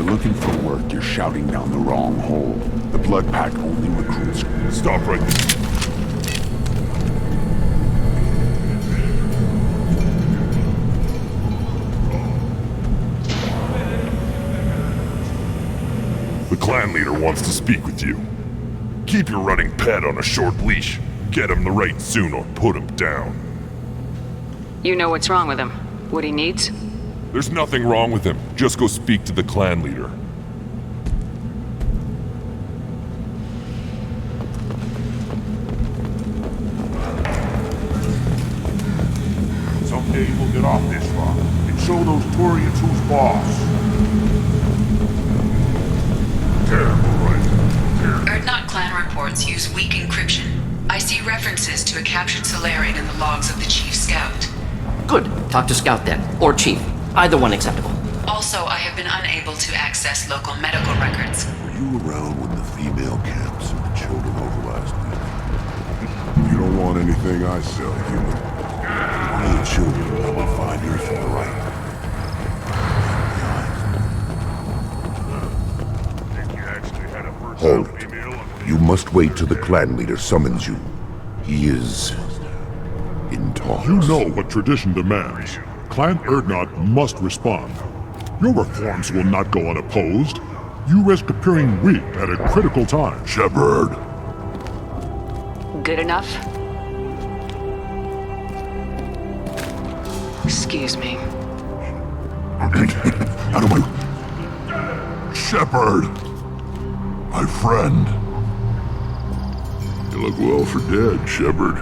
looking for work, you're shouting down the wrong hole. The Blood Pack only recruits... Stop right there. The clan leader wants to speak with you. Keep your running pet on a short leash. Get him the right soon or put him down. You know what's wrong with him? What he needs? There's nothing wrong with him. Just go speak to the clan leader. Someday we'll get off this rock and show those Turians who's boss. Terrible, right? Urdnot clan reports use weak encryption. I see references to a captured Salarian in the logs of the Chief Scout. Good. Talk to Scout then. Or Chief. Either one acceptable. Also, I have been unable to access local medical records. Were you around when the female camps and the children over last week? You don't want anything I sell, human. One of the children will find yours from the right. Hold. You must wait till the clan leader summons you. He is... in talks. You know what tradition demands. Clan Urdnot must respond. Your reforms will not go unopposed. You risk appearing weak at a critical time. Shepard. Good enough? Excuse me. Out of my... Shepard! My friend. You look well for dead, Shepard.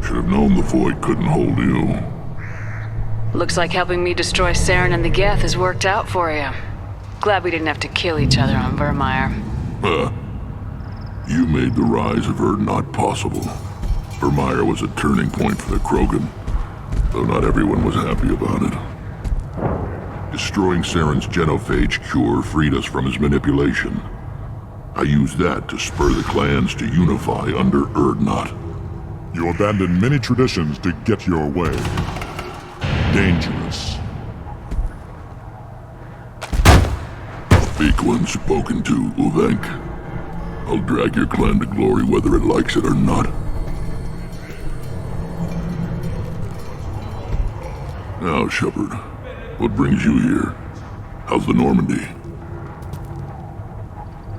Should have known the void couldn't hold you. Looks like helping me destroy Saren and the Geth has worked out for you. Glad we didn't have to kill each other on Vermeer. You made the rise of Urdnot possible. Vermeer was a turning point for the Krogan, though not everyone was happy about it. Destroying Saren's Genophage cure freed us from his manipulation. I used that to spur the clans to unify under Urdnot. You abandoned many traditions to get your way. Dangerous. Speak when spoken to, Uvenk. I'll drag your clan to glory whether it likes it or not. Now, Shepard, what brings you here? How's the Normandy?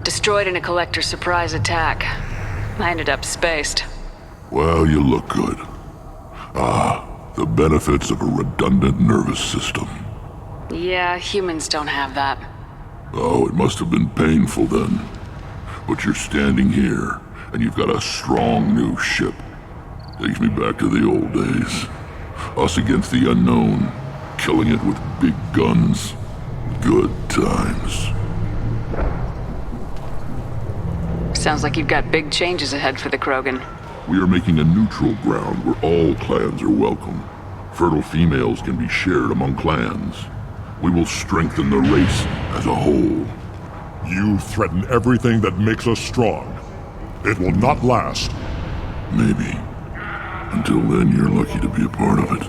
Destroyed in a collector surprise attack. I ended up spaced. Well, you look good. The benefits of a redundant nervous system. Yeah, humans don't have that. Oh, it must have been painful then. But you're standing here, and you've got a strong new ship. Takes me back to the old days. Us against the unknown, killing it with big guns. Good times. Sounds like you've got big changes ahead for the Krogan. We are making a neutral ground where all clans are welcome. Fertile females can be shared among clans. We will strengthen the race as a whole. You threaten everything that makes us strong. It will not last. Maybe. Until then, you're lucky to be a part of it.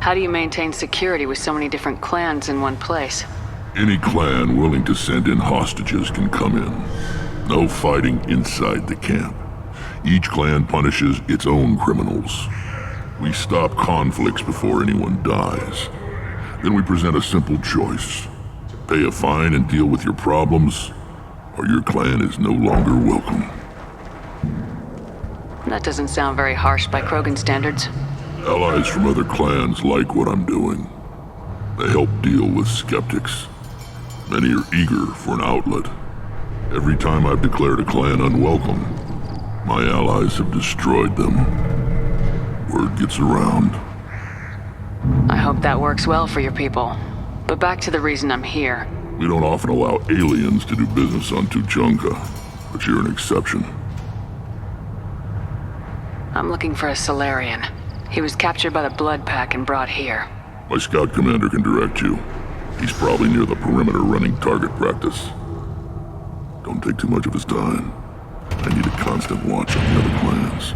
How do you maintain security with so many different clans in one place? Any clan willing to send in hostages can come in. No fighting inside the camp. Each clan punishes its own criminals. We stop conflicts before anyone dies. Then we present a simple choice. Pay a fine and deal with your problems, or your clan is no longer welcome. That doesn't sound very harsh by Krogan standards. Allies from other clans like what I'm doing. They help deal with skeptics. Many are eager for an outlet. Every time I've declared a clan unwelcome, my allies have destroyed them. Word gets around. I hope that works well for your people. But back to the reason I'm here. We don't often allow aliens to do business on Tuchanka, but you're an exception. I'm looking for a Salarian. He was captured by the Blood Pack and brought here. My scout commander can direct you. He's probably near the perimeter running target practice. Don't take too much of his time. I need a constant watch on the other clans.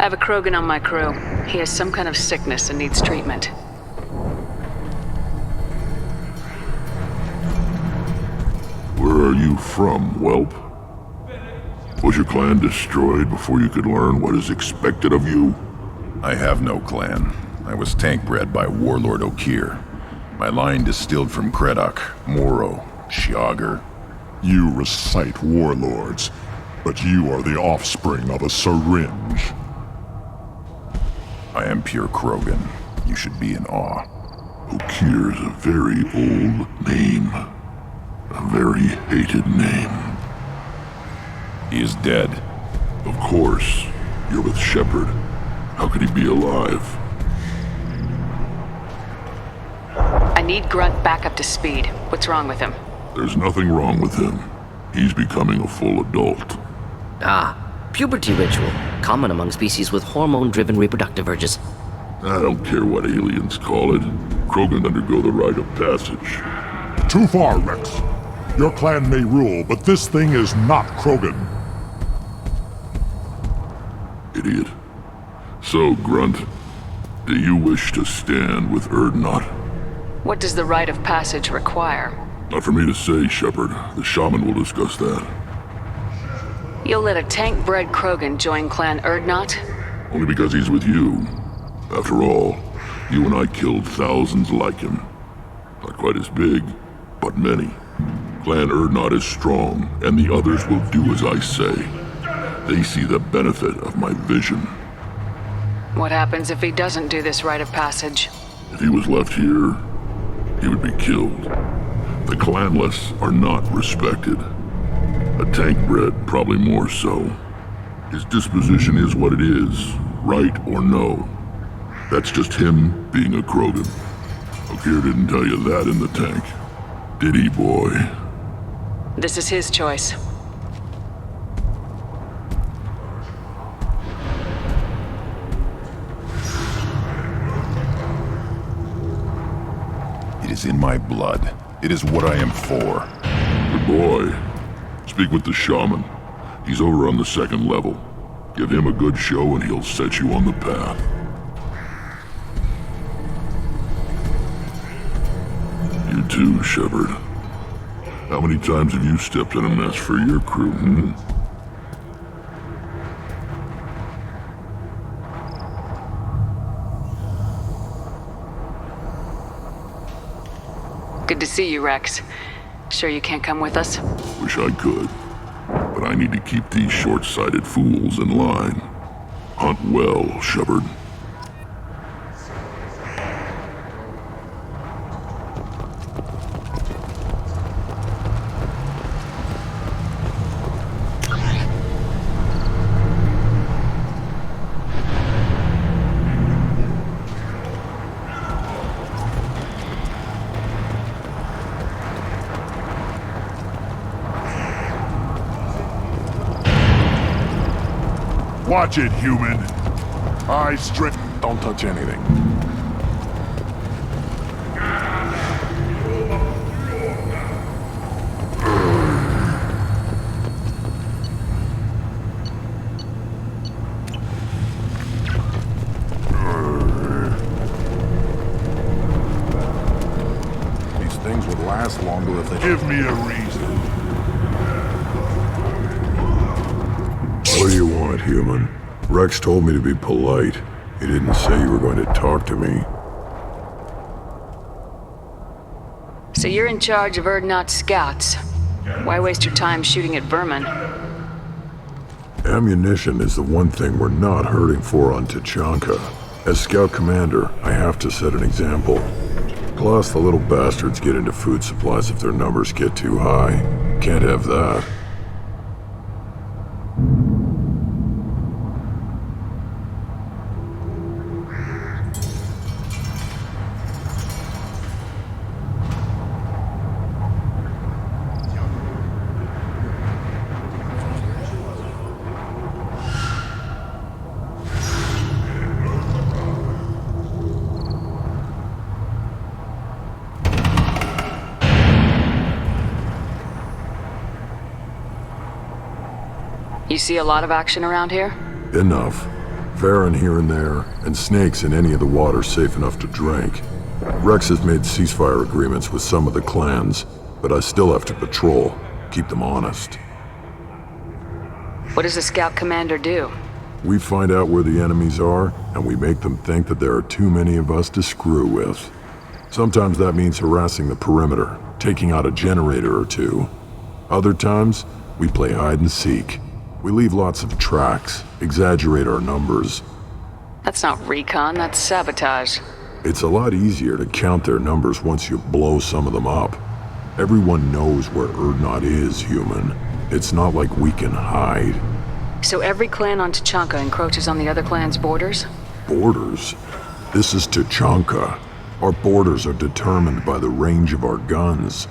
I have a Krogan on my crew. He has some kind of sickness and needs treatment. Where are you from, whelp? Was your clan destroyed before you could learn what is expected of you? I have no clan. I was tank bred by Warlord Okir. My line distilled from Kredok, Moro, Shiagar. You recite warlords, but you are the offspring of a syringe. I am pure Krogan. You should be in awe. Okir's a very old name. A very hated name. He is dead. Of course. You're with Shepard. How could he be alive? I need Grunt back up to speed. What's wrong with him? There's nothing wrong with him. He's becoming a full adult. Ah, puberty ritual. Common among species with hormone-driven reproductive urges. I don't care what aliens call it. Krogan undergo the rite of passage. Too far, Wrex. Your clan may rule, but this thing is not Krogan. Idiot. So, Grunt, do you wish to stand with Urdnot? What does the rite of passage require? Not for me to say, Shepard. The shaman will discuss that. You'll let a tank-bred Krogan join Clan Urdnot? Only because he's with you. After all, you and I killed thousands like him. Not quite as big, but many. Clan Urdnot is strong, and the others will do as I say. They see the benefit of my vision. What happens if he doesn't do this rite of passage? If he was left here, he would be killed. The clanless are not respected. A tank-bred, probably more so. His disposition is what it is, right or no. That's just him being a Krogan. Okir didn't tell you that in the tank. Did he, boy? This is his choice. It is in my blood. It is what I am for. Good boy. Speak with the shaman. He's over on the second level. Give him a good show and he'll set you on the path. You too, Shepard. How many times have you stepped in a mess for your crew, Good to see you, Wrex. Sure you can't come with us? Wish I could. But I need to keep these short-sighted fools in line. Hunt well, Shepard. Watch it, human. I strict. Don't touch anything. These things would last longer if they give me a reason. What do you want, human? Wrex told me to be polite. He didn't say you were going to talk to me. So you're in charge of Urdnot's scouts. Why waste your time shooting at vermin? Ammunition is the one thing we're not hurting for on Tuchanka. As scout commander, I have to set an example. Plus, the little bastards get into food supplies if their numbers get too high. Can't have that. You see a lot of action around here? Enough. Varen here and there, and snakes in any of the water safe enough to drink. Wrex has made ceasefire agreements with some of the clans, but I still have to patrol, keep them honest. What does the scout commander do? We find out where the enemies are, and we make them think that there are too many of us to screw with. Sometimes that means harassing the perimeter, taking out a generator or two. Other times, we play hide and seek. We leave lots of tracks, exaggerate our numbers. That's not recon, that's sabotage. It's a lot easier to count their numbers once you blow some of them up. Everyone knows where Urdnot is, human. It's not like we can hide. So every clan on Tuchanka encroaches on the other clan's borders? Borders? This is Tuchanka. Our borders are determined by the range of our guns.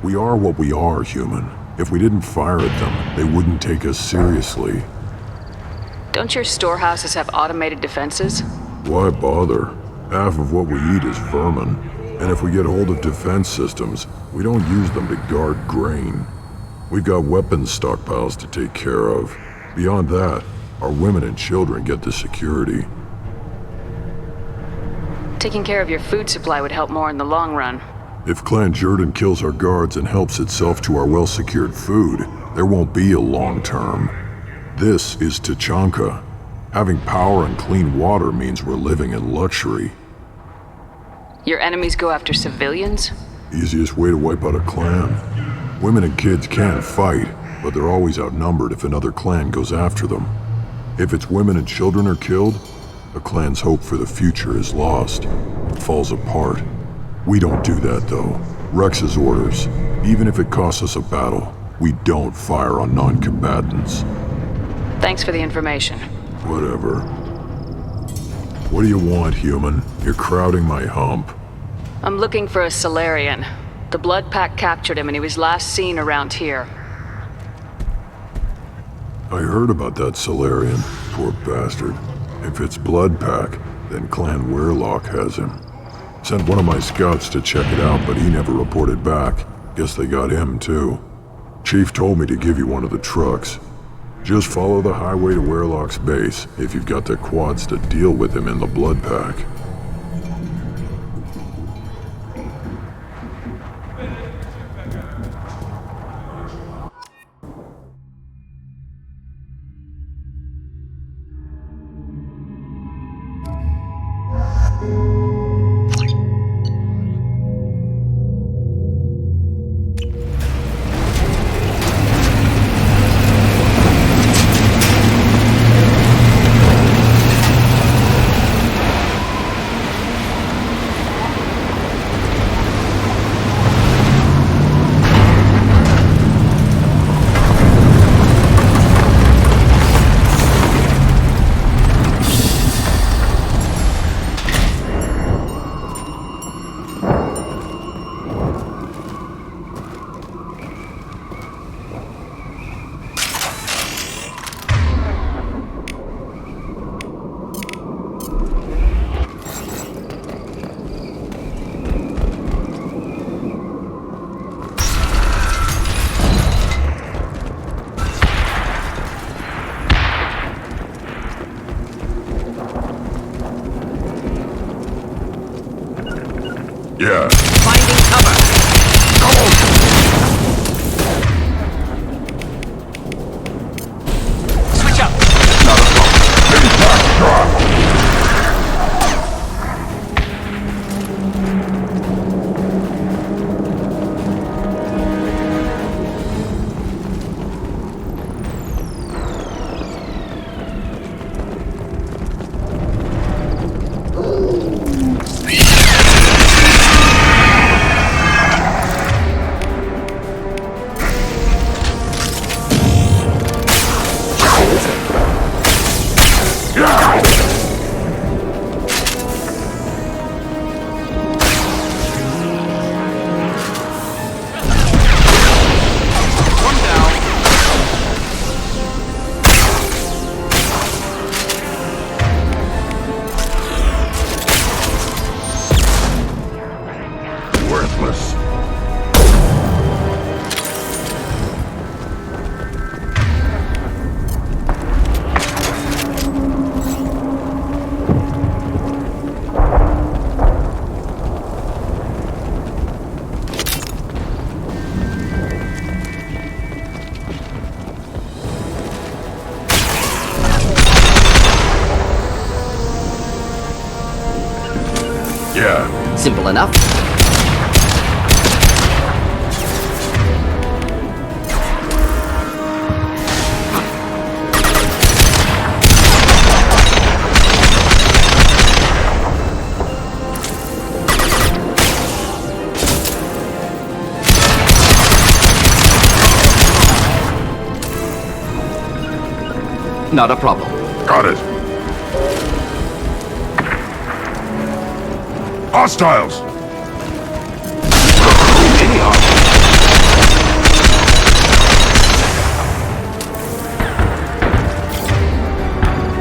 We are what we are, human. If we didn't fire at them, they wouldn't take us seriously. Don't your storehouses have automated defenses? Why bother? Half of what we eat is vermin. And if we get hold of defense systems, we don't use them to guard grain. We've got weapons stockpiles to take care of. Beyond that, our women and children get the security. Taking care of your food supply would help more in the long run. If Clan Jordan kills our guards and helps itself to our well-secured food, there won't be a long term. This is Tuchanka. Having power and clean water means we're living in luxury. Your enemies go after civilians? Easiest way to wipe out a clan. Women and kids can fight, but they're always outnumbered if another clan goes after them. If its women and children are killed, a clan's hope for the future is lost. It falls apart. We don't do that, though. Wrex's orders. Even if it costs us a battle, we don't fire on non-combatants. Thanks for the information. Whatever. What do you want, human? You're crowding my hump. I'm looking for a Salarian. The Blood Pack captured him and he was last seen around here. I heard about that Salarian. Poor bastard. If it's Blood Pack, then Clan Weirlock has him. Sent one of my scouts to check it out, but he never reported back. Guess they got him, too. Chief told me to give you one of the trucks. Just follow the highway to Weirlock's base, if you've got the quads to deal with him in the Blood Pack. Yeah. Finding cover! Switch up! Yeah. Simple enough. Not a problem. Got it. Hostiles!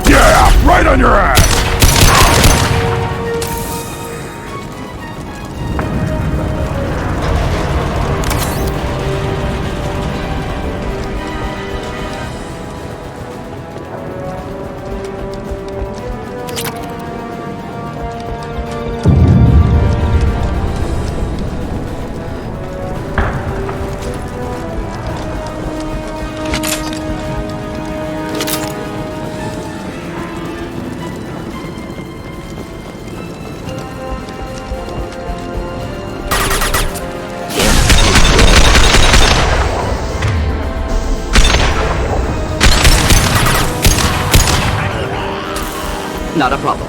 Yeah, right on your ass! Not a problem.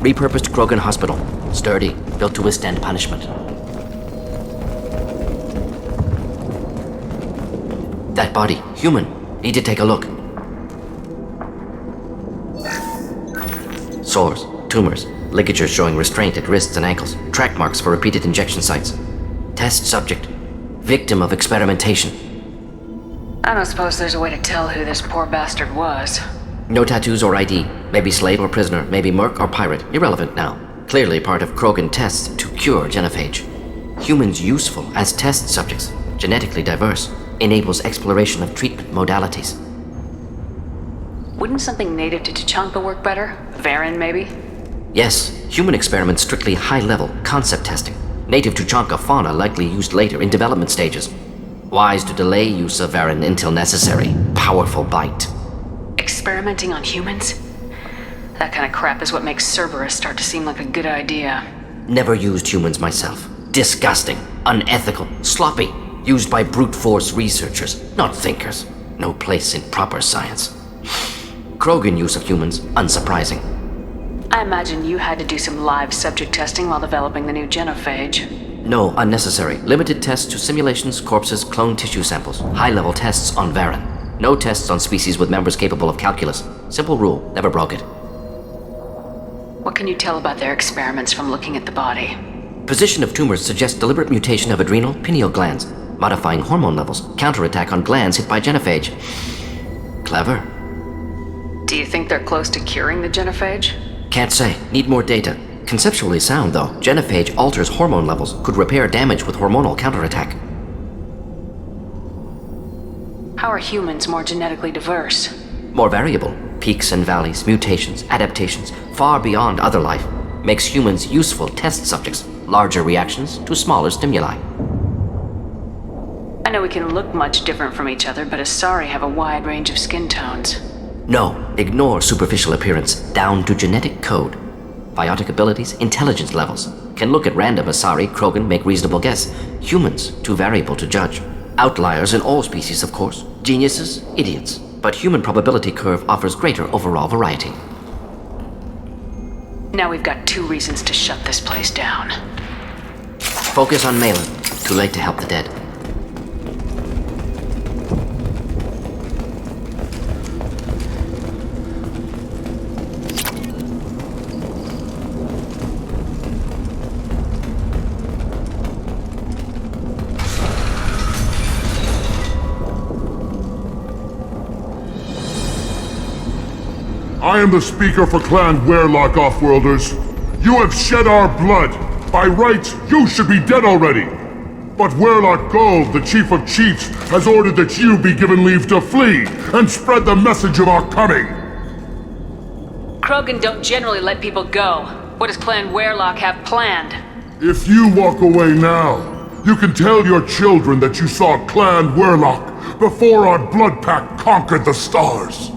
Repurposed Krogan hospital. Sturdy, built to withstand punishment. That body, human. Need to take a look. Sores, tumors, ligatures showing restraint at wrists and ankles, track marks for repeated injection sites. Test subject. Victim of experimentation. I don't suppose there's a way to tell who this poor bastard was. No tattoos or ID. Maybe slave or prisoner, maybe merc or pirate. Irrelevant now. Clearly part of Krogan tests to cure Genophage. Humans useful as test subjects. Genetically diverse. Enables exploration of treatment modalities. Wouldn't something native to Tuchanka work better? Varen, maybe? Yes, human experiments strictly high-level, concept testing. Native Tuchanka fauna likely used later in development stages. Wise to delay use of Varen until necessary. Powerful bite. Experimenting on humans? That kind of crap is what makes Cerberus start to seem like a good idea. Never used humans myself. Disgusting, unethical, sloppy. Used by brute force researchers, not thinkers. No place in proper science. Krogan use of humans, unsurprising. I imagine you had to do some live subject testing while developing the new Genophage. No, unnecessary. Limited tests to simulations, corpses, cloned tissue samples. High-level tests on Varen. No tests on species with members capable of calculus. Simple rule, never broke it. What can you tell about their experiments from looking at the body? Position of tumors suggests deliberate mutation of adrenal, pineal glands, modifying hormone levels, counterattack on glands hit by Genophage. Clever. Do you think they're close to curing the Genophage? Can't say. Need more data. Conceptually sound, though. Genophage alters hormone levels, could repair damage with hormonal counterattack. How are humans more genetically diverse? More variable. Peaks and valleys, mutations, adaptations, far beyond other life, makes humans useful test subjects, larger reactions to smaller stimuli. I know we can look much different from each other, but Asari have a wide range of skin tones. No, ignore superficial appearance, down to genetic code. Biotic abilities, intelligence levels. Can look at random Asari, Krogan, make reasonable guess. Humans, too variable to judge. Outliers in all species, of course. Geniuses, idiots. But human probability curve offers greater overall variety. Now we've got 2 reasons to shut this place down. Focus on Maelon. Too late to help the dead. I am the speaker for Clan Werlock, Offworlders. You have shed our blood. By rights, you should be dead already. But Werlock Gold, the Chief of Chiefs, has ordered that you be given leave to flee and spread the message of our coming. Krogan don't generally let people go. What does Clan Werlock have planned? If you walk away now, you can tell your children that you saw Clan Werlock before our blood pack conquered the stars.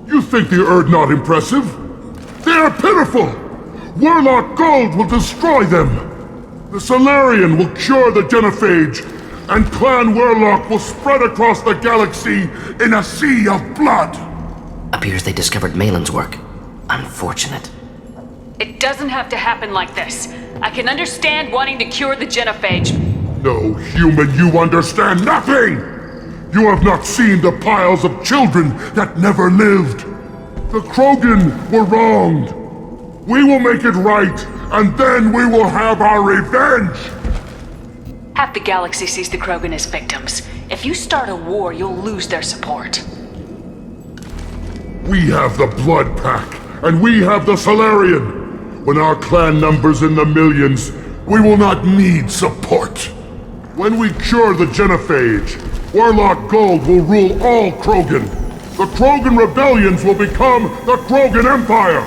You think the Urdnot impressive? They are pitiful! Werlock Gold will destroy them! The Salarian will cure the Genophage, and Clan Werlock will spread across the galaxy in a sea of blood! Appears they discovered Maelon's work. Unfortunate. It doesn't have to happen like this. I can understand wanting to cure the Genophage. No, human, you understand nothing! You have not seen the piles of children that never lived. The Krogan were wronged. We will make it right, and then we will have our revenge! Half the galaxy sees the Krogan as victims. If you start a war, you'll lose their support. We have the Blood Pack, and we have the Salarian. When our clan numbers in the millions, we will not need support. When we cure the Genophage, Werlock Gold will rule all Krogan. The Krogan rebellions will become the Krogan Empire.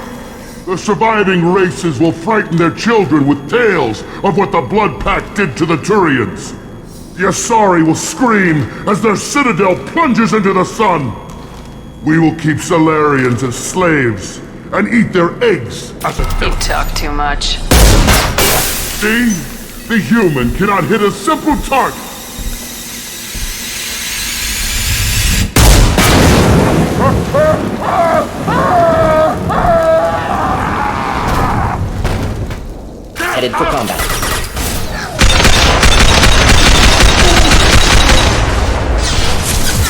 The surviving races will frighten their children with tales of what the Blood Pack did to the Turians. The Asari will scream as their citadel plunges into the sun. We will keep Salarians as slaves and eat their eggs as a You talk too much. See? The human cannot hit a simple target. Headed for combat.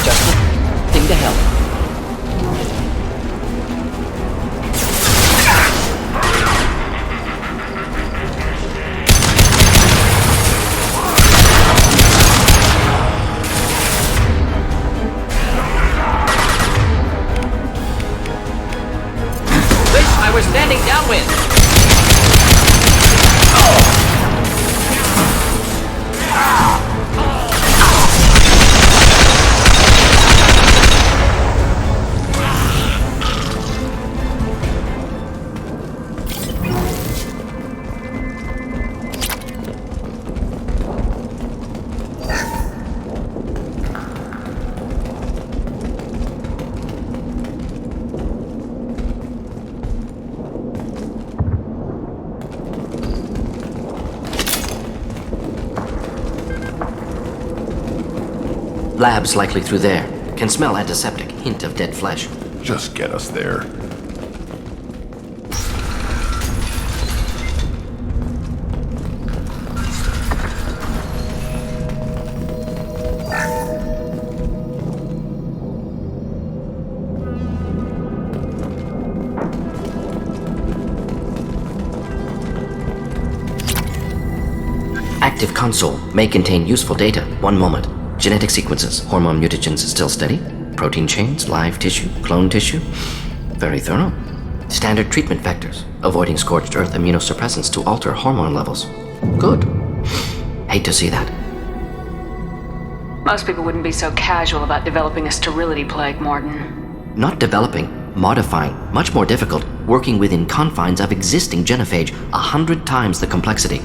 Justin, thing to help. We're standing downwind. Labs likely through there. Can smell antiseptic, hint of dead flesh. Just get us there. Active console may contain useful data. One moment. Genetic sequences, hormone mutagens still steady. Protein chains, live tissue, clone tissue. Very thorough. Standard treatment vectors, avoiding scorched earth immunosuppressants to alter hormone levels. Good. Hate to see that. Most people wouldn't be so casual about developing a sterility plague, Mordin. Not developing, modifying, much more difficult, working within confines of existing Genophage, 100 times the complexity.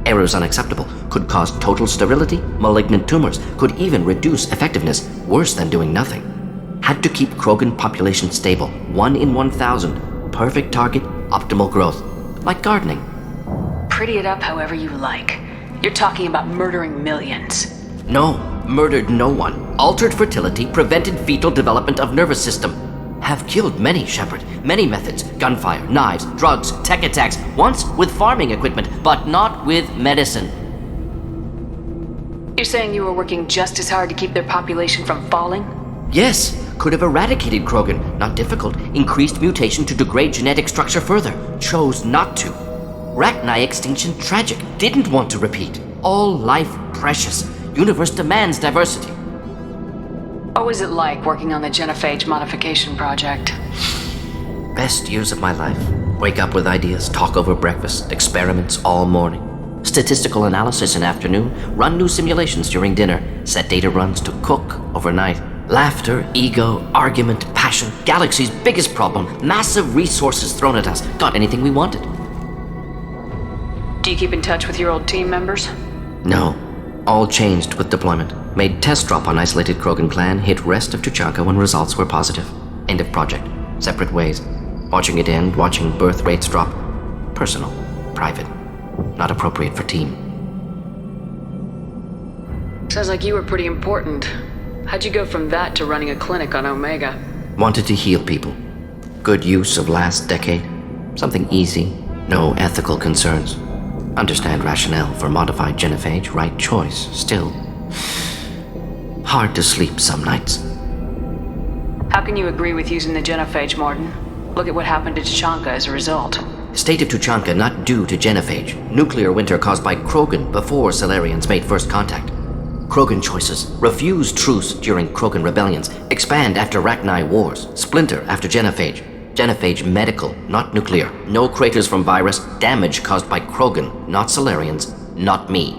Errors unacceptable, could cause total sterility, malignant tumors, could even reduce effectiveness, worse than doing nothing. Had to keep Krogan population stable, 1 in 1,000, perfect target, optimal growth, like gardening. Pretty it up however you like. You're talking about murdering millions. No, murdered no one. Altered fertility, prevented fetal development of nervous system. Have killed many, Shepard. Many methods. Gunfire, knives, drugs, tech attacks. Once with farming equipment, but not with medicine. You're saying you were working just as hard to keep their population from falling? Yes, could have eradicated Krogan. Not difficult. Increased mutation to degrade genetic structure further. Chose not to. Rachni extinction tragic. Didn't want to repeat. All life precious. Universe demands diversity. What was it like working on the Genophage modification project? Best years of my life. Wake up with ideas, talk over breakfast, experiments all morning. Statistical analysis in afternoon, run new simulations during dinner, set data runs to cook overnight. Laughter, ego, argument, passion, galaxy's biggest problem, massive resources thrown at us. Got anything we wanted. Do you keep in touch with your old team members? No. All changed with deployment. Made test drop on isolated Krogan clan, hit rest of Tuchanka when results were positive. End of project. Separate ways. Watching it end, watching birth rates drop. Personal. Private. Not appropriate for team. Sounds like you were pretty important. How'd you go from that to running a clinic on Omega? Wanted to heal people. Good use of last decade. Something easy. No ethical concerns. Understand rationale for modified Genophage, right choice, still. Hard to sleep some nights. How can you agree with using the Genophage, Mordin? Look at what happened to Tuchanka as a result. State of Tuchanka not due to Genophage. Nuclear winter caused by Krogan before Salarians made first contact. Krogan choices. Refuse truce during Krogan rebellions. Expand after Rachni wars. Splinter after Genophage. Genophage medical, not nuclear. No craters from virus. Damage caused by Krogan, not Salarians, not me.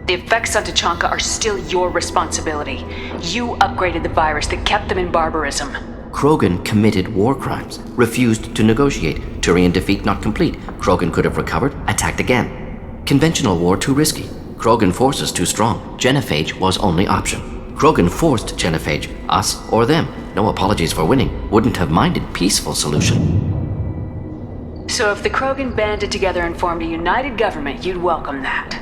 The effects on Tuchanka are still your responsibility. You upgraded the virus that kept them in barbarism. Krogan committed war crimes. Refused to negotiate. Turian defeat not complete. Krogan could have recovered, attacked again. Conventional war too risky. Krogan forces too strong. Genophage was only option. Krogan forced Genophage, us or them. No apologies for winning. Wouldn't have minded peaceful solution. So if the Krogan banded together and formed a united government, you'd welcome that?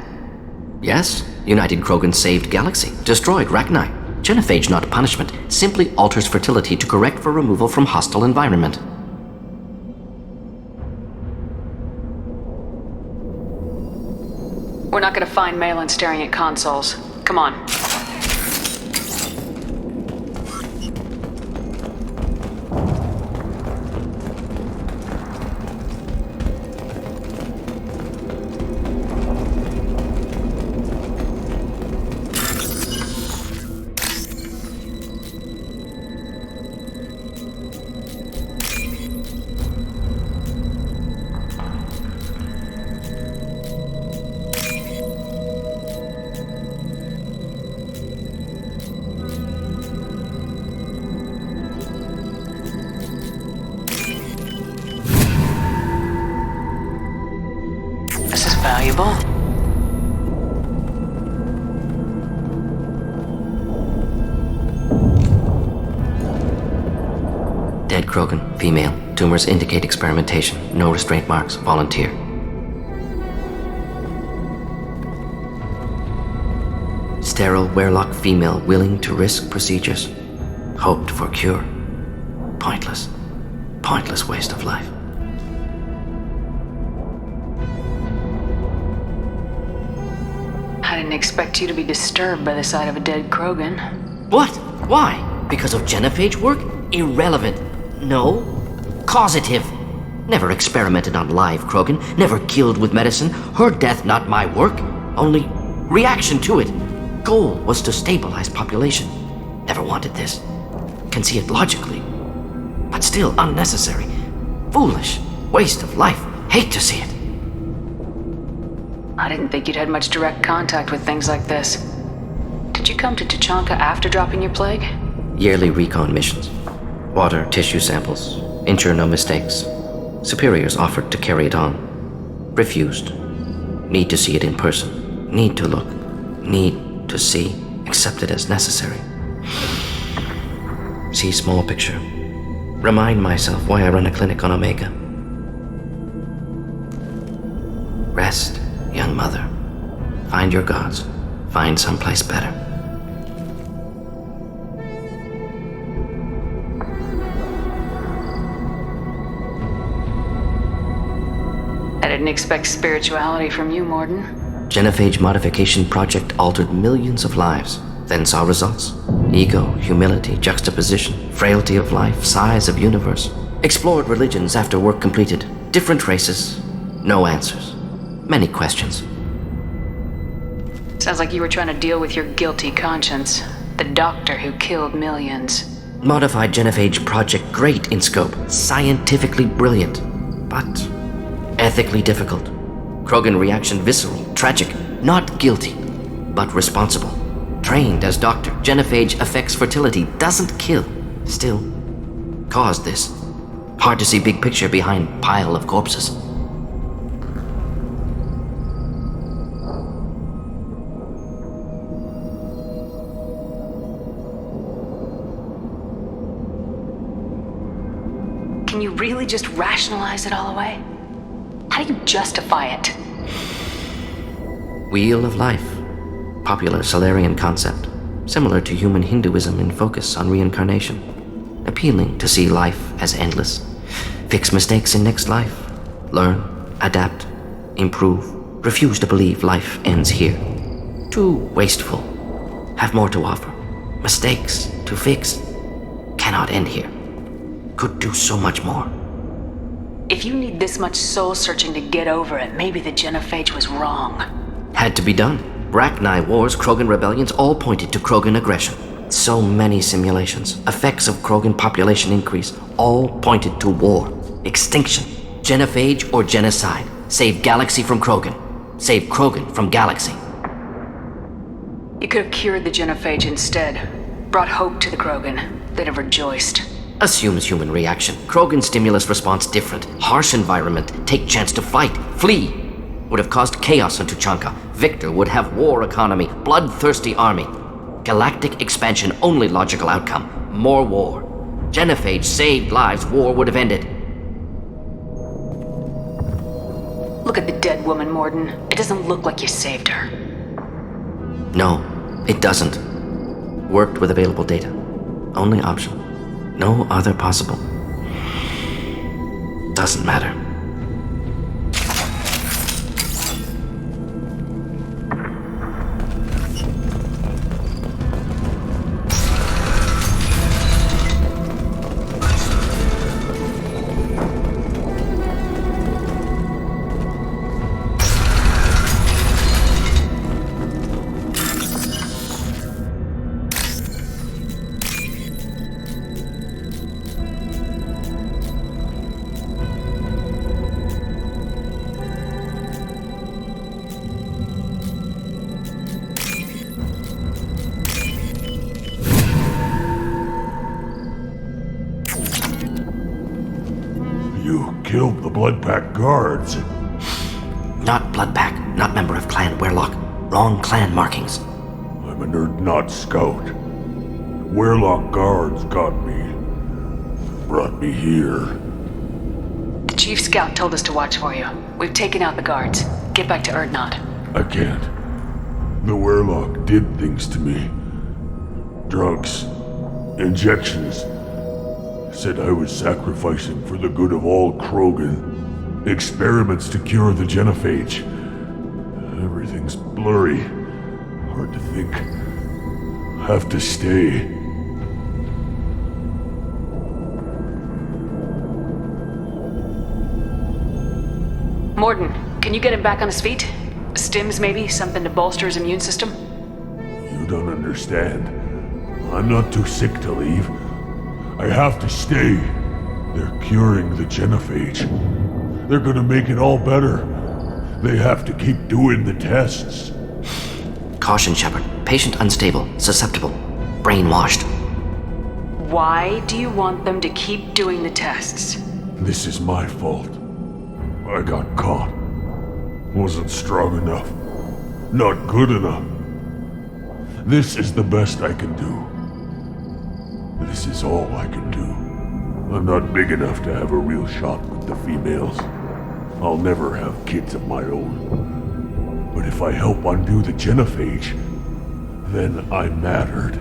Yes. United Krogan saved Galaxy. Destroyed Rachni. Genophage not punishment. Simply alters fertility to correct for removal from hostile environment. We're not gonna find Maelon staring at consoles. Come on. This is valuable. Dead Krogan, female. Tumors indicate experimentation. No restraint marks. Volunteer. Sterile Werlock female willing to risk procedures. Hoped for cure. Pointless. Pointless waste of life. I didn't expect you to be disturbed by the sight of a dead Krogan. What? Why? Because of Genophage work? Irrelevant. No. Causative. Never experimented on live Krogan. Never killed with medicine. Her death not my work. Only reaction to it. Goal was to stabilize population. Never wanted this. Can see it logically. But still unnecessary. Foolish. Waste of life. Hate to see it. I didn't think you'd had much direct contact with things like this. Did you come to Tuchanka after dropping your plague? Yearly recon missions. Water, tissue samples. Ensure no mistakes. Superiors offered to carry it on. Refused. Need to see it in person. Need to look. Need to see. Accept it as necessary. See small picture. Remind myself why I run a clinic on Omega. Rest, young mother. Find your gods. Find someplace better. I didn't expect spirituality from you, Mordin. Genophage modification project altered millions of lives, then saw results. Ego, humility, juxtaposition, frailty of life, size of universe. Explored religions after work completed. Different races. No answers. Many questions. Sounds like you were trying to deal with your guilty conscience. The doctor who killed millions. Modified Genophage project great in scope. Scientifically brilliant. But ethically difficult. Krogan reaction visceral, tragic. Not guilty, but responsible. Trained as doctor, Genophage affects fertility, doesn't kill. Still, caused this. Hard to see big picture behind pile of corpses. Can you really just rationalize it all away? How do you justify it? Wheel of life. Popular Salarian concept. Similar to human Hinduism in focus on reincarnation. Appealing to see life as endless. Fix mistakes in next life. Learn, adapt, improve. Refuse to believe life ends here. Too wasteful. Have more to offer. Mistakes to fix. Cannot end here. Could do so much more. If you need this much soul-searching to get over it, maybe the Genophage was wrong. Had to be done. Rachni wars, Krogan rebellions, all pointed to Krogan aggression. So many simulations, effects of Krogan population increase, all pointed to war, extinction, Genophage or genocide. Save galaxy from Krogan. Save Krogan from galaxy. You could have cured the Genophage instead. Brought hope to the Krogan. They'd have rejoiced. Assumes human reaction. Krogan stimulus response different. Harsh environment. Take chance to fight. Flee. Would have caused chaos in Tuchanka. Victor would have war economy. Bloodthirsty army. Galactic expansion only logical outcome. More war. Genophage saved lives. War would have ended. Look at the dead woman, Mordin. It doesn't look like you saved her. No, it doesn't. Worked with available data. Only option. No other possible. Doesn't matter. You killed the Blood Pack guards. Not Blood Pack, not member of Clan Werlock. Wrong clan markings. I'm an Urdnot scout. Werlock guards got me. Brought me here. The Chief Scout told us to watch for you. We've taken out the guards. Get back to Urdnot. I can't. The Werlock did things to me. Drugs. Injections. Said I was sacrificing for the good of all Krogan. Experiments to cure the Genophage. Everything's blurry. Hard to think. Have to stay. Mordin, can you get him back on his feet? Stims, maybe? Something to bolster his immune system? You don't understand. I'm not too sick to leave. I have to stay. They're curing the Genophage. They're gonna make it all better. They have to keep doing the tests. Caution, Shepard. patient unstable, susceptible, brainwashed. Why do you want them to keep doing the tests? This is my fault. I got caught. Wasn't strong enough. Not good enough. This is the best I can do. This is all I can do. I'm not big enough to have a real shot with the females. I'll never have kids of my own. But if I help undo the Genophage, then I mattered.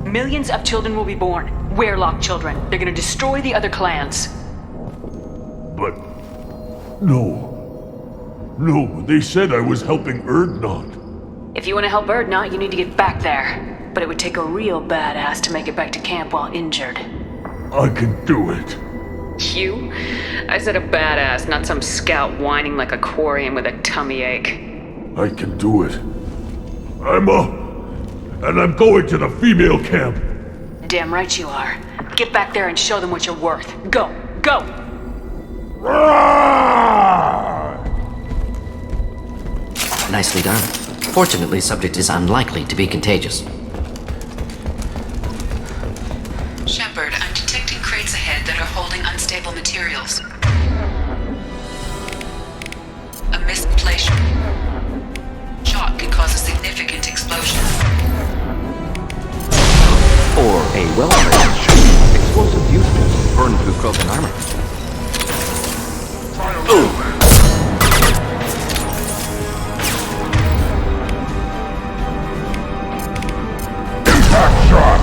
Millions of children will be born. Werelock children. They're gonna destroy the other clans. But... No. No, they said I was helping Urdnot. If you want to help Urdnot, you need to get back there. But it would take a real badass to make it back to camp while injured. I can do it. You? I said a badass, not some scout whining like a quarian with a tummy ache. I can do it. I'm up. And I'm going to the female camp. Damn right you are. Get back there and show them what you're worth. Go! Go! Nicely done. Fortunately, subject is unlikely to be contagious. Shepard, I'm detecting crates ahead that are holding unstable materials. A misplaced shot could cause a significant explosion. Or a well-armored ship. Explosive useful. Burn through Krogan armor. Impact shot!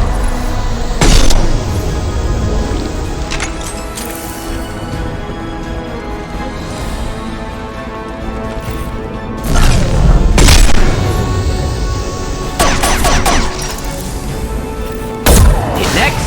Next! 1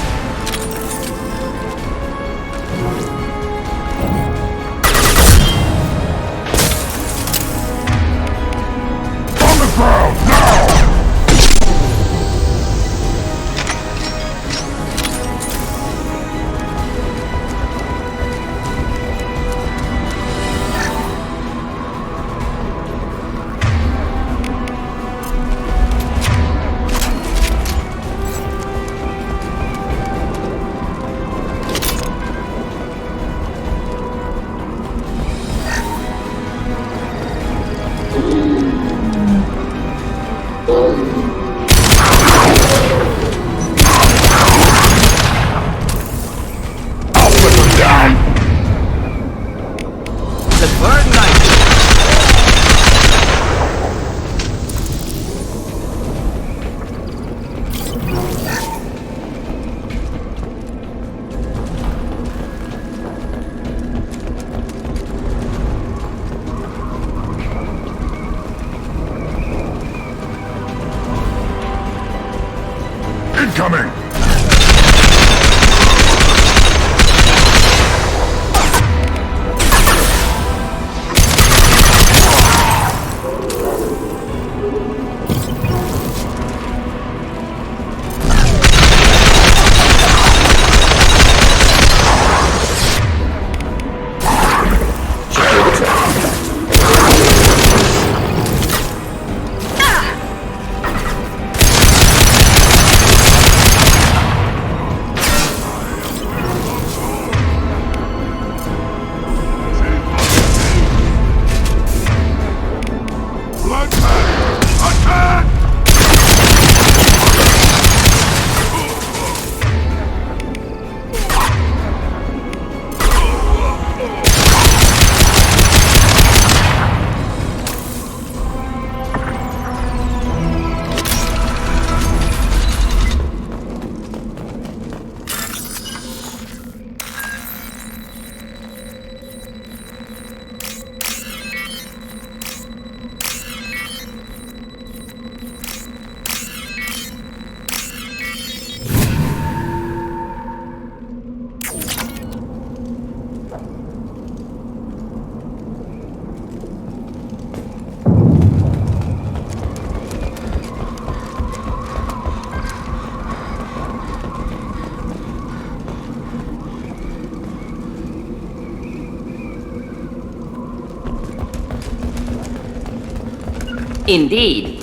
Indeed.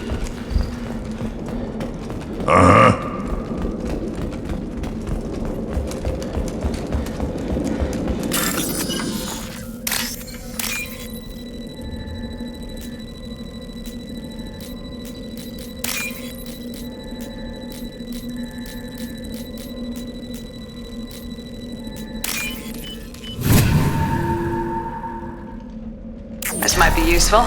This might be useful.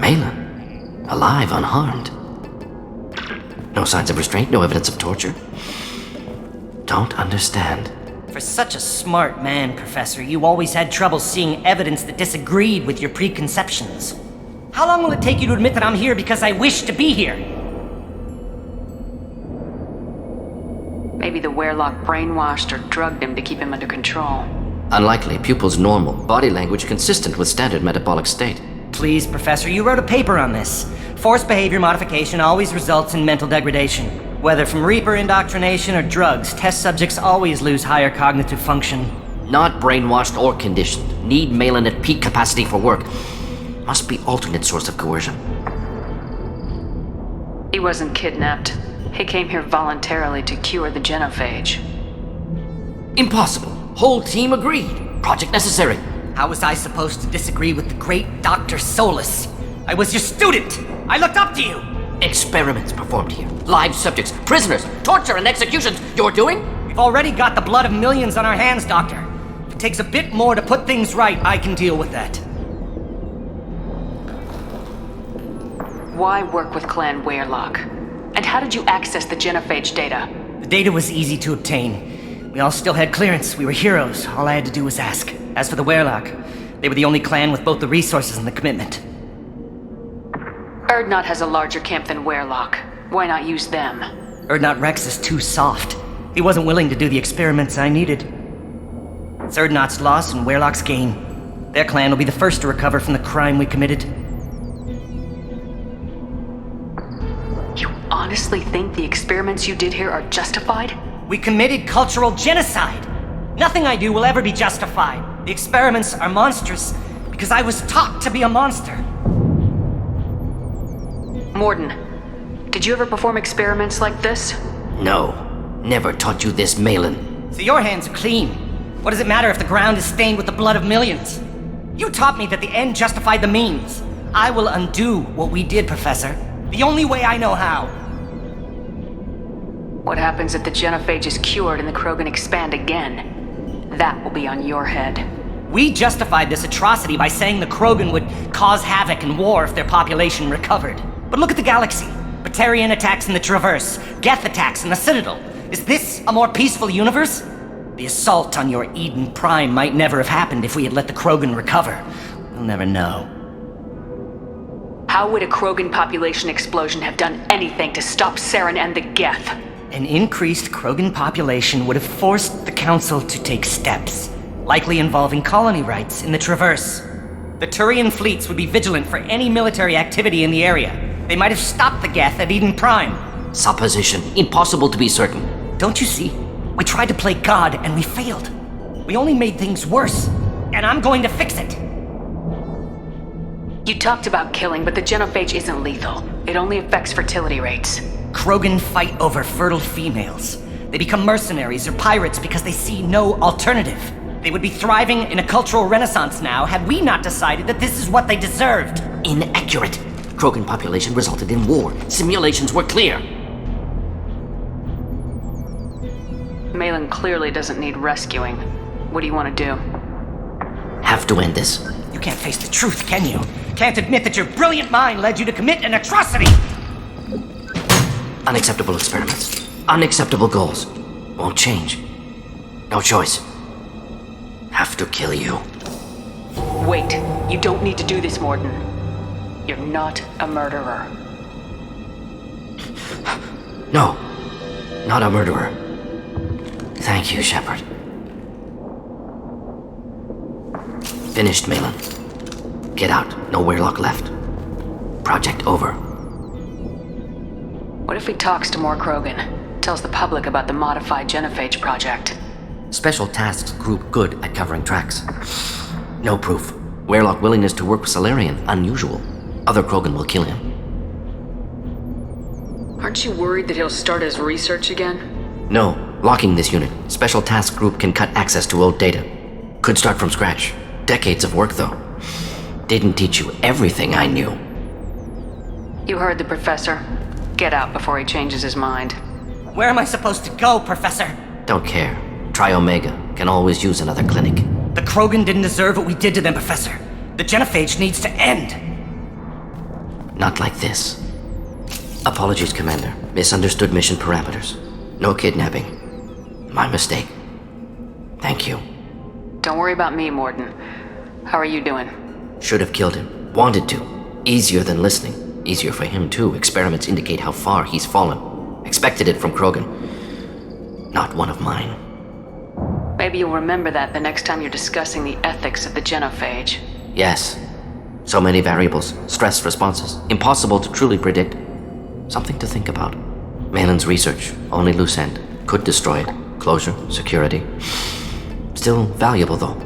Maelon, alive, unharmed. No signs of restraint, no evidence of torture. Don't understand. For such a smart man, Professor, you always had trouble seeing evidence that disagreed with your preconceptions. How long will it take you to admit that I'm here because I wish to be here? Maybe the Werelock brainwashed or drugged him to keep him under control. Unlikely. Pupil's normal. Body language consistent with standard metabolic state. Please, Professor, you wrote a paper on this. Forced behavior modification always results in mental degradation. Whether from Reaper indoctrination or drugs, test subjects always lose higher cognitive function. Not brainwashed or conditioned. Need Maelon at peak capacity for work. Must be alternate source of coercion. He wasn't kidnapped. He came here voluntarily to cure the Genophage. Impossible. Whole team agreed. Project necessary. How was I supposed to disagree with the great Dr. Solus? I was your student! I looked up to you! Experiments performed here. Live subjects, prisoners, torture and executions. You're doing? We've already got the blood of millions on our hands, Doctor. If it takes a bit more to put things right, I can deal with that. Why work with Clan Werelock? And how did you access the Genophage data? The data was easy to obtain. We all still had clearance. We were heroes. All I had to do was ask. As for the Werelock, they were the only clan with both the resources and the commitment. Urdnot has a larger camp than Werelock. Why not use them? Urdnot Wrex is too soft. He wasn't willing to do the experiments I needed. It's Urdnot's loss and Werelock's gain. Their clan will be the first to recover from the crime we committed. You honestly think the experiments you did here are justified? We committed cultural genocide! Nothing I do will ever be justified. The experiments are monstrous because I was taught to be a monster. Mordin, did you ever perform experiments like this? No. Never taught you this, Maelon. So your hands are clean. What does it matter if the ground is stained with the blood of millions? You taught me that the end justified the means. I will undo what we did, Professor. The only way I know how. What happens if the Genophage is cured and the Krogan expand again? That will be on your head. We justified this atrocity by saying the Krogan would cause havoc and war if their population recovered. But look at the galaxy. Batarian attacks in the Traverse, Geth attacks in the Citadel. Is this a more peaceful universe? The assault on your Eden Prime might never have happened if we had let the Krogan recover. We'll never know. How would a Krogan population explosion have done anything to stop Saren and the Geth? An increased Krogan population would have forced the Council to take steps, likely involving colony rights in the Traverse. The Turian fleets would be vigilant for any military activity in the area. They might have stopped the Geth at Eden Prime. Supposition. Impossible to be certain. Don't you see? We tried to play God and we failed. We only made things worse, and I'm going to fix it. You talked about killing, but the Genophage isn't lethal. It only affects fertility rates. Krogan fight over fertile females. They become mercenaries or pirates because they see no alternative. They would be thriving in a cultural renaissance now had we not decided that this is what they deserved. Inaccurate. Krogan population resulted in war. Simulations were clear. Maelon clearly doesn't need rescuing. What do you want to do? Have to end this. You can't face the truth, can you? Can't admit that your brilliant mind led you to commit an atrocity! Unacceptable experiments. Unacceptable goals. Won't change. No choice. Have to kill you. Wait. You don't need to do this, Mordin. You're not a murderer. No. Not a murderer. Thank you, Shepard. Finished, Maelon. Get out. No Werelock left. Project over. What if he talks to more Krogan? Tells the public about the modified Genophage project. Special tasks group good at covering tracks. No proof. Warlock willingness to work with Salarian, unusual. Other Krogan will kill him. Aren't you worried that he'll start his research again? No. Locking this unit. Special task group can cut access to old data. Could start from scratch. Decades of work, though. Didn't teach you everything I knew. You heard the professor. Get out before he changes his mind. Where am I supposed to go, Professor? Don't care. Try Omega. Can always use another clinic. The Krogan didn't deserve what we did to them, Professor. The Genophage needs to end. Not like this. Apologies, Commander. Misunderstood mission parameters. No kidnapping. My mistake. Thank you. Don't worry about me, Mordin. How are you doing? Should have killed him. Wanted to. Easier than listening. Easier for him, too. Experiments indicate how far he's fallen. Expected it from Krogan. Not one of mine. Maybe you'll remember that the next time you're discussing the ethics of the Genophage. Yes. So many variables. Stress responses. Impossible to truly predict. Something to think about. Maelon's research. Only loose end. Could destroy it. Closure. Security. Still valuable, though.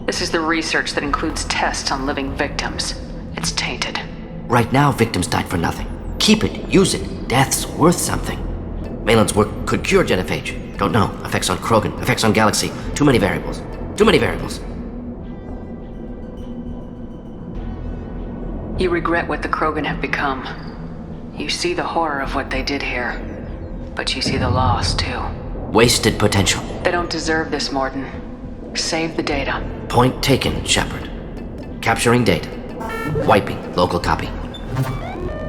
This is the research that includes tests on living victims. It's tainted. Right now, victims died for nothing. Keep it. Use it. Death's worth something. Maelon's work could cure Genophage. Don't know. Effects on Krogan. Effects on Galaxy. Too many variables. Too many variables. You regret what the Krogan have become. You see the horror of what they did here. But you see the loss, too. Wasted potential. They don't deserve this, Mordin. Save the data. Point taken, Shepard. Capturing data. Wiping local copy.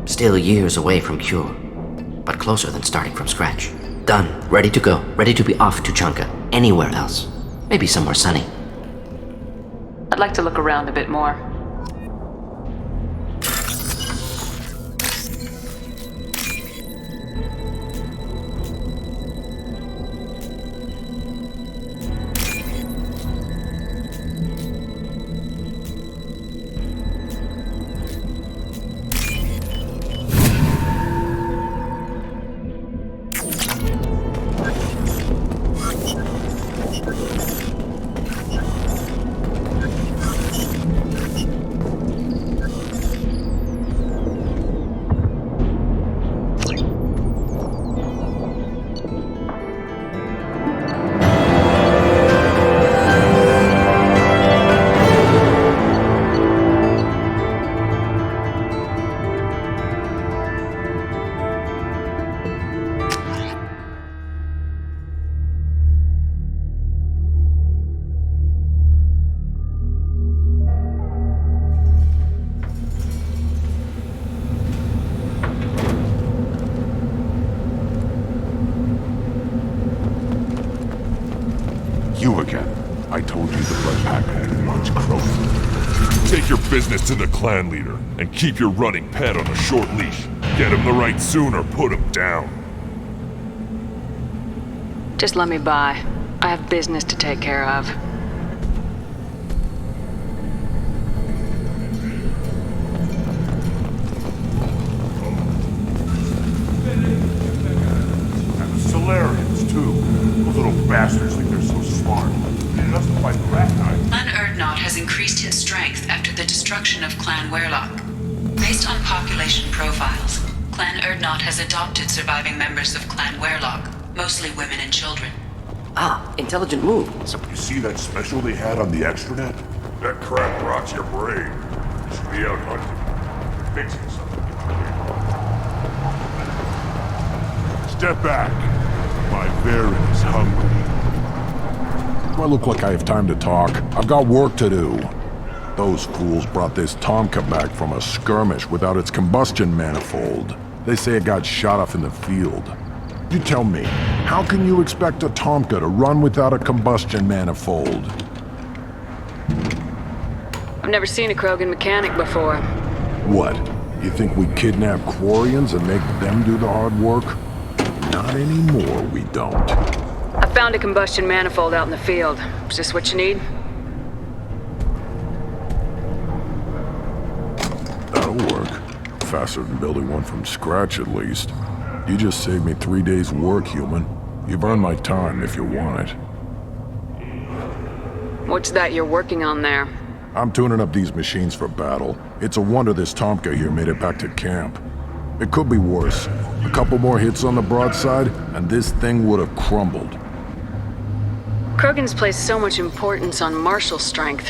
Still years away from cure. But closer than starting from scratch. Done. Ready to go. Ready to be off Tuchanka. Anywhere else. Maybe somewhere sunny. I'd like to look around a bit more. You again. I told you the Blood Pack had much Krogan. Take your business to the clan leader, and keep your running pet on a short leash. Get him the right soon or put him down. Just let me by. I have business to take care of. And the Salarians, too. Those little bastards think they're so smart. They must fight the rat knife. Clan Urdnot has increased in strength after the destruction of Clan Warlock. Based on population profiles, Clan Urdnot has adopted surviving members of Clan Warlock, mostly women and children. Ah, intelligent move. You see that special they had on the extranet? That crap rots your brain. You should be out hunting. Fixing something. Step back. My bear is hungry. Do I look like I have time to talk? I've got work to do. Those fools brought this Tuchanka back from a skirmish without its combustion manifold. They say it got shot off in the field. You tell me, how can you expect a Tuchanka to run without a combustion manifold? I've never seen a Krogan mechanic before. What? You think we kidnap Quarians and make them do the hard work? Not anymore, we don't. I found a combustion manifold out in the field. Is this what you need? That'll work. Faster than building one from scratch, at least. You just saved me 3 days' work, human. You've earned my time if you want it. What's that you're working on there? I'm tuning up these machines for battle. It's a wonder this Tomka here made it back to camp. It could be worse. A couple more hits on the broadside, and this thing would have crumbled. Krogan's placed so much importance on martial strength.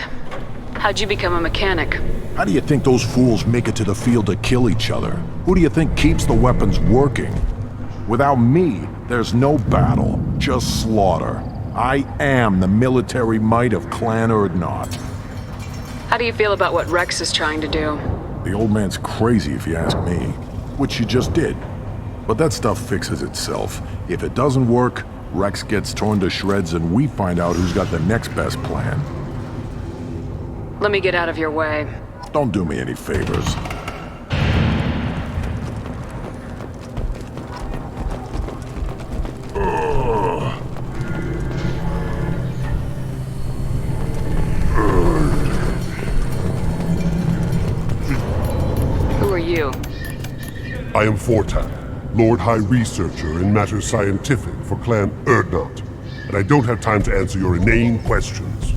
How'd you become a mechanic? How do you think those fools make it to the field to kill each other? Who do you think keeps the weapons working? Without me, there's no battle, just slaughter. I am the military might of Clan Urdnot. How do you feel about what Wrex is trying to do? The old man's crazy if you ask me, which you just did. But that stuff fixes itself. If it doesn't work, Wrex gets torn to shreds and we find out who's got the next best plan. Let me get out of your way. Don't do me any favors. Who are you? I am Fortak, Lord High Researcher in matters scientific for Clan Urdnot, and I don't have time to answer your inane questions.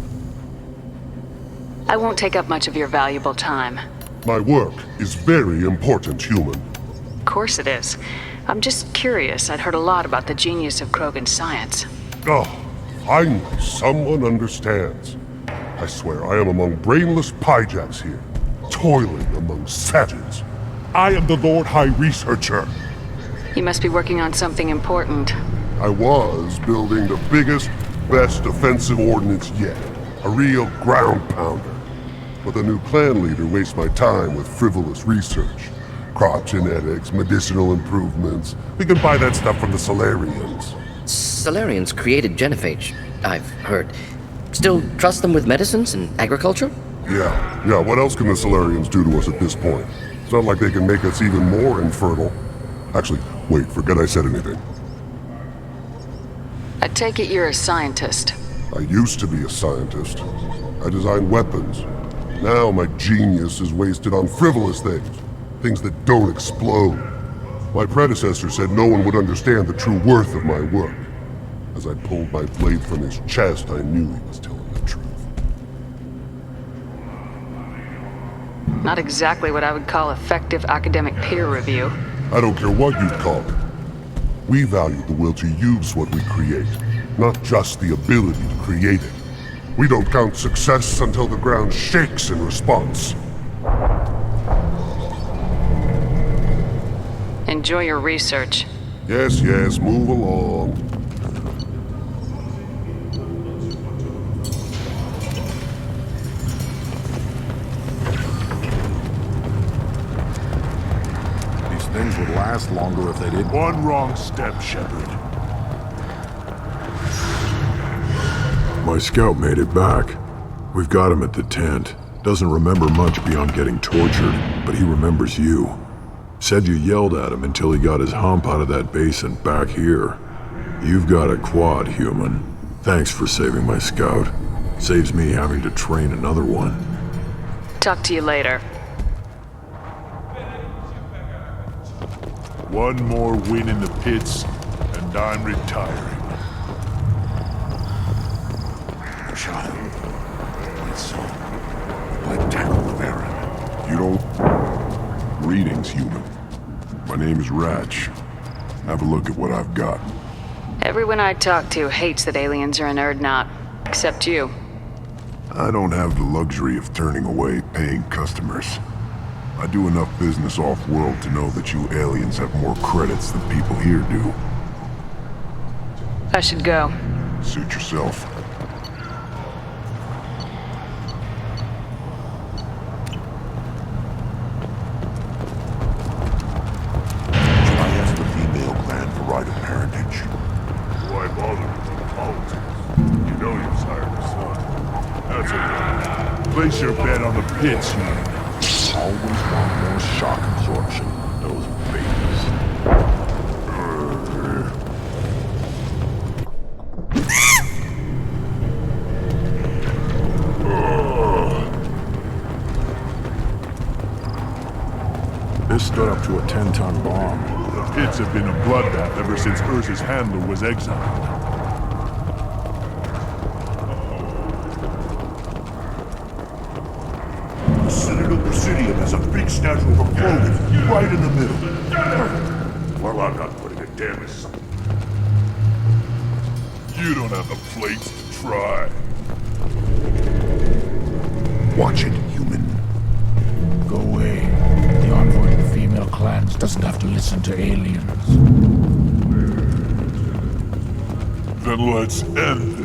I won't take up much of your valuable time. My work is very important, human. Of course it is. I'm just curious. I'd heard a lot about the genius of Krogan science. Oh, finally, someone understands. I swear I am among brainless pyjaks here, toiling among savages. I am the Lord High Researcher. You must be working on something important. I was building the biggest, best offensive ordnance yet. A real ground pounder. But the new clan leader wastes my time with frivolous research. Crop genetics, medicinal improvements. We can buy that stuff from the Salarians. Salarians created Genophage, I've heard. Still trust them with medicines and agriculture? Yeah, what else can the Salarians do to us at this point? It's not like they can make us even more infertile. Actually, wait, forget I said anything. I take it you're a scientist. I used to be a scientist. I designed weapons. Now my genius is wasted on frivolous things. Things that don't explode. My predecessor said no one would understand the true worth of my work. As I pulled my blade from his chest, I knew he was telling the truth. Not exactly what I would call effective academic peer review. I don't care what you'd call it. We value the will to use what we create, not just the ability to create it. We don't count success until the ground shakes in response. Enjoy your research. Yes, move along. These things would last longer if they did. One wrong step, Shepard. My scout made it back. We've got him at the tent. Doesn't remember much beyond getting tortured, but he remembers you. Said you yelled at him until he got his hump out of that basin back here. You've got a quad, human. Thanks for saving my scout. Saves me having to train another one. Talk to you later. One more win in the pits, and I'm retiring. Child, my son, I tackled the Baron. You don't... Greetings, human. My name is Ratch. Have a look at what I've got. Everyone I talk to hates that aliens are in Urdnot. Except you. I don't have the luxury of turning away paying customers. I do enough business off-world to know that you aliens have more credits than people here do. I should go. Suit yourself. Right of parentage. Why bother with politics? You know you've sired your son. That's okay. Place your bet on the pits, you Always want more shock absorption. Those babies. This stood up to a 10-ton bomb. The pits have been a bloodbath ever since Urza's handler was exiled. The Citadel Presidium has a big statue of a Krogan right in the middle. Well, I'm not putting a damage sign. You don't have the plates to try. Watch it, human. Go away. The envoy of the female clans doesn't have to listen to aliens. Then let's end